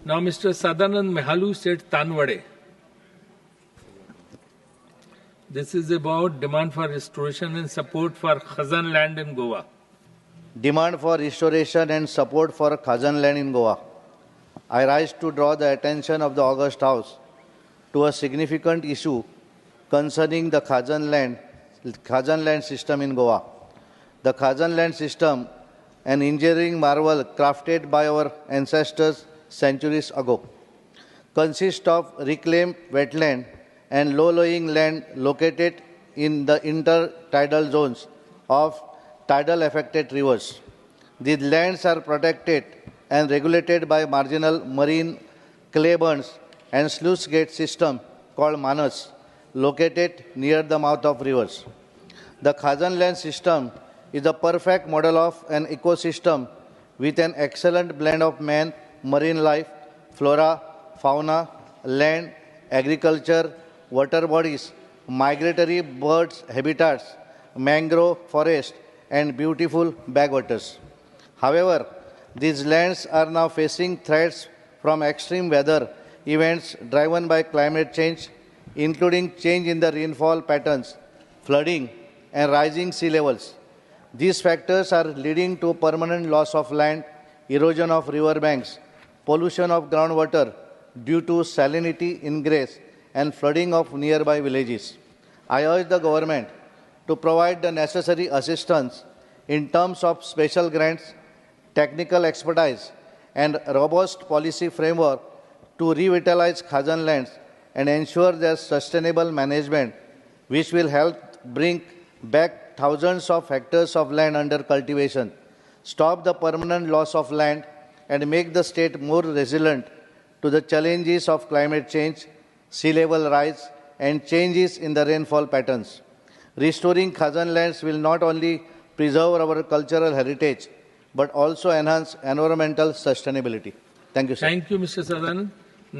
Now, Mr. Sadanand Mehalu Shet Tanawde. This is about demand for restoration and support for Khazan land in Goa. Demand for restoration and support for Khazan land in Goa. I rise to draw the attention of the August House to a significant issue concerning the Khazan land system in Goa. The Khazan land system, an engineering marvel crafted by our ancestors centuries ago, consists of reclaimed wetland and low-lying land located in the intertidal zones of tidal-affected rivers. These lands are protected and regulated by marginal marine clay burns and sluice gate system called manas, located near the mouth of rivers. The Khazan land system is a perfect model of an ecosystem with an excellent blend of man, marine life, flora, fauna, land, agriculture, water bodies, migratory birds habitats, mangrove forest, and beautiful backwaters. However, these lands are now facing threats from extreme weather events driven by climate change, including change in the rainfall patterns, flooding, and rising sea levels. These factors are leading to permanent loss of land, erosion of river banks, pollution of groundwater due to salinity ingress, and flooding of nearby villages. I urge the government to provide the necessary assistance in terms of special grants, technical expertise, and robust policy framework to revitalize Khazan lands and ensure their sustainable management, which will help bring back thousands of hectares of land under cultivation, stop the permanent loss of land, and make the state more resilient to the challenges of climate change, sea level rise, and changes in the rainfall patterns. Restoring Khazan lands will not only preserve our cultural heritage, but also enhance environmental sustainability. Thank you, sir. Thank you, Mr. Sadanand.